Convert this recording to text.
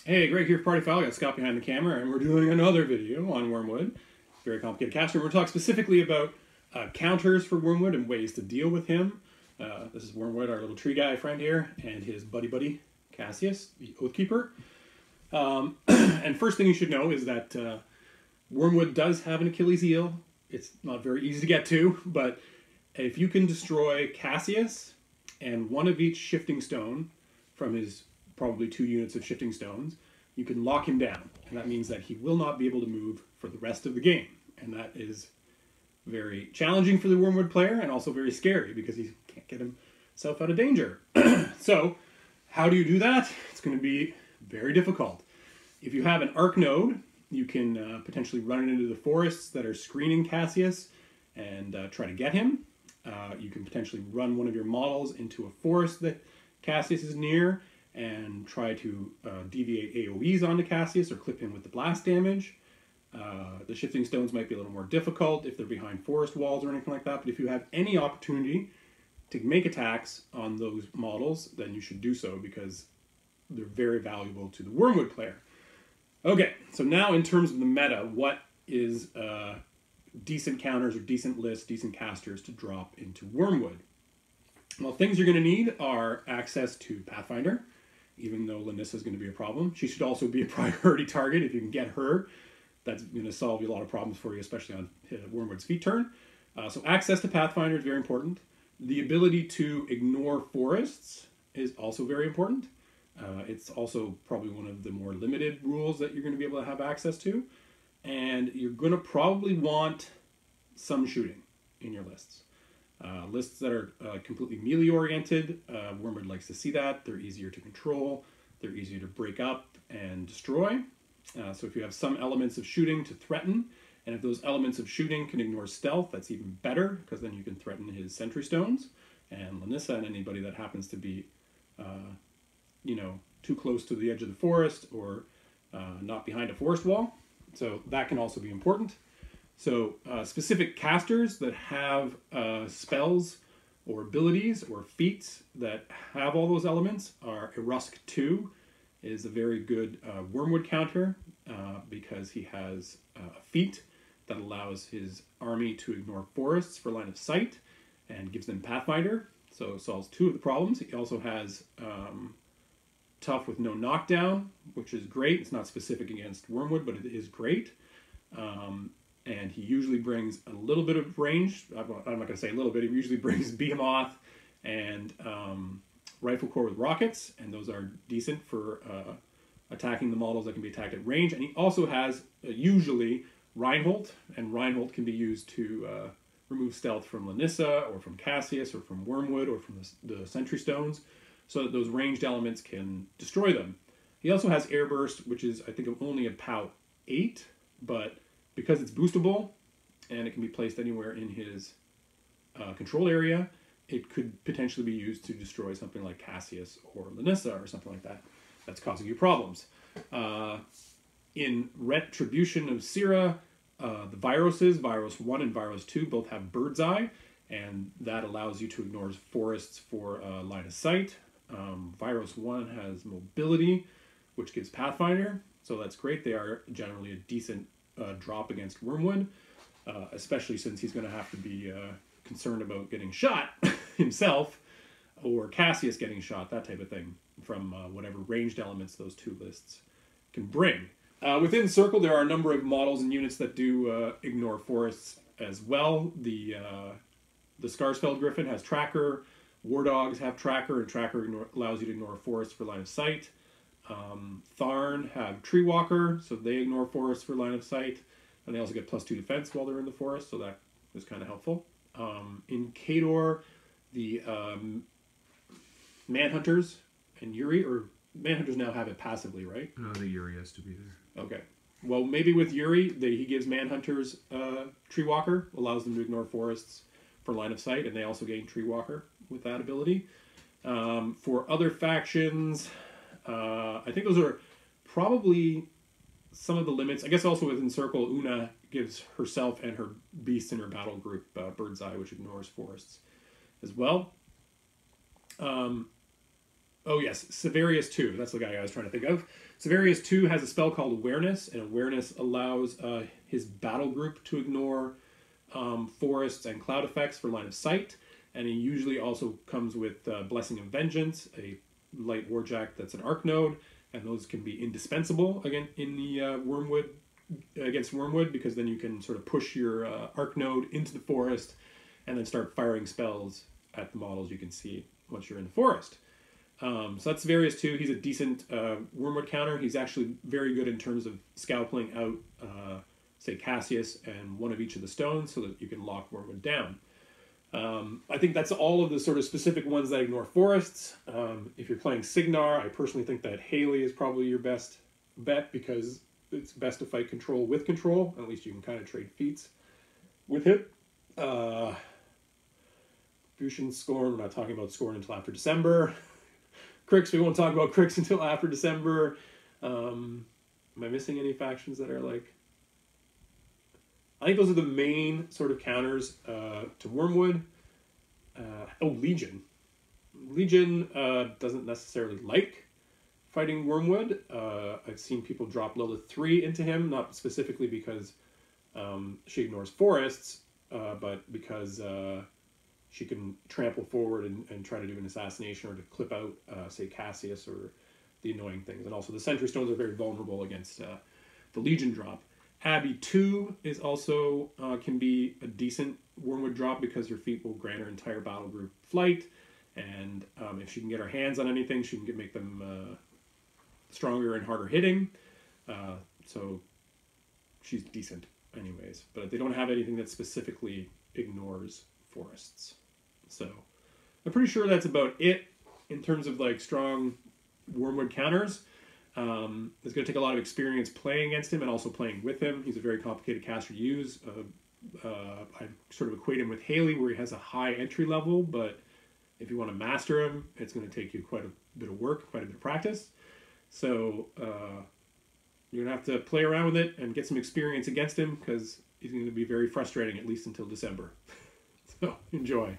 Hey, Greg here for Party File. I got Scott behind the camera, and we're doing another video on Wurmwood. Very complicated caster. We're talking specifically about counters for Wurmwood and ways to deal with him. This is Wurmwood, our little tree guy friend here, and his buddy Cassius, the Oathkeeper. And first thing you should know is that Wurmwood does have an Achilles heel. It's not very easy to get to, but if you can destroy Cassius and one of each shifting stone from his probably 2 units of shifting stones, you can lock him down. And that means that he will not be able to move for the rest of the game. And that is very challenging for the Wurmwood player and also very scary because he can't get himself out of danger. So how do you do that? It's going to be very difficult. If you have an arc node, you can potentially run it into the forests that are screening Cassius and try to get him. You can potentially run one of your models into a forest that Cassius is near and try to deviate AoEs onto Cassius or clip him with the blast damage. The shifting stones might be a little more difficult if they're behind forest walls or anything like that, but if you have any opportunity to make attacks on those models, then you should do so because they're very valuable to the Wurmwood player. Okay, so now in terms of the meta, what is decent counters or decent lists, decent casters to drop into Wurmwood? Well, things you're going to need are access to Pathfinder, even though Lanissa is going to be a problem. She should also be a priority target. If you can get her, that's going to solve a lot of problems for you, especially on Wurmwood's feat turn. So access to Pathfinder is very important. The ability to ignore forests is also very important. It's also probably one of the more limited rules that you're going to be able to have access to. And you're going to probably want some shooting in your lists. Lists that are completely melee oriented, Wurmwood likes to see that. They're easier to control, they're easier to break up and destroy. So if you have some elements of shooting to threaten, and if those elements of shooting can ignore stealth, that's even better, because then you can threaten his sentry stones, and Lanissa and anybody that happens to be, too close to the edge of the forest or not behind a forest wall. So that can also be important. So specific casters that have spells or abilities or feats that have all those elements are Erusk 2 is a very good Wurmwood counter because he has a feat that allows his army to ignore forests for line of sight and gives them Pathfinder, so it solves 2 of the problems. He also has Tough with no knockdown, which is great. It's not specific against Wurmwood, but it is great. And he usually brings a little bit of range. I'm not going to say a little bit. He usually brings Behemoth and Rifle Core with rockets, and those are decent for attacking the models that can be attacked at range. And he also has usually Reinhold, and Reinhold can be used to remove stealth from Lanissa or from Cassius or from Wurmwood or from the Sentry Stones, so that those ranged elements can destroy them. He also has Airburst, which is, I think, only a POW 8, but because it's boostable and it can be placed anywhere in his control area, it could potentially be used to destroy something like Cassius or Lanissa or something like that that's causing you problems. In Retribution of Sira, the Viroses, Virus 1 and Virus 2, both have Bird's Eye, and that allows you to ignore forests for line of sight. Virus 1 has Mobility, which gives Pathfinder, so that's great. They are generally a decent drop against Wurmwood, especially since he's going to have to be concerned about getting shot himself or Cassius getting shot, that type of thing, from whatever ranged elements those 2 lists can bring. Within Circle, there are a number of models and units that do ignore forests as well. The Skarsfeld Griffin has Tracker, War Dogs have Tracker, and Tracker allows you to ignore forests for line of sight. Tharn have Tree Walker, so they ignore forests for line of sight, and they also get +2 defense while they're in the forest, so that is kind of helpful. In Khador, the Manhunters and Yuri, or Manhunters now have it passively, right? No, the Yuri has to be there. Okay. Well, maybe with Yuri, he gives Manhunters Tree Walker, allows them to ignore forests for line of sight, and they also gain Tree Walker with that ability. For other factions, I think those are probably some of the limits. I guess also within Circle, Una gives herself and her beasts in her battle group Bird's Eye, which ignores forests as well. Oh yes, Severius 2. That's the guy I was trying to think of. Severius 2 has a spell called Awareness, and Awareness allows his battle group to ignore forests and cloud effects for line of sight. And he usually also comes with Blessing of Vengeance, a light warjack that's an arc node, and those can be indispensable again in the Wurmwood against Wurmwood, because then you can sort of push your arc node into the forest and then start firing spells at the models you can see once you're in the forest. So that's Severius 2. He's a decent Wurmwood counter. He's actually very good in terms of scalping out, say, Cassius and one of each of the stones so that you can lock Wurmwood down. I think that's all of the sort of specific ones that ignore forests. If you're playing Signar, I personally think that Haley is probably your best bet, because it's best to fight control with control. At least you can kind of trade feats with it. Fusion Scorn, we're not talking about Scorn until after December. Crix, we won't talk about Crix until after December. Am I missing any factions that are like... I think those are the main sort of counters to Wurmwood. Legion. Legion doesn't necessarily like fighting Wurmwood. I've seen people drop Lilith 3 into him, not specifically because she ignores forests, but because she can trample forward and try to do an assassination or to clip out, say, Cassius or the annoying things. And also the Sentry Stones are very vulnerable against the Legion drop. Abbey 2 is also can be a decent Wurmwood drop, because her feat will grant her entire battle group flight, and if she can get her hands on anything, she can make them stronger and harder hitting. So she's decent anyways, but they don't have anything that specifically ignores forests. So I'm pretty sure that's about it in terms of like strong Wurmwood counters. It's going to take a lot of experience playing against him and also playing with him. He's a very complicated caster to use. I sort of equate him with Haley, where he has a high entry level, but if you want to master him, it's going to take you quite a bit of work, quite a bit of practice. So you're going to have to play around with it and get some experience against him, because he's going to be very frustrating, at least until December. So enjoy.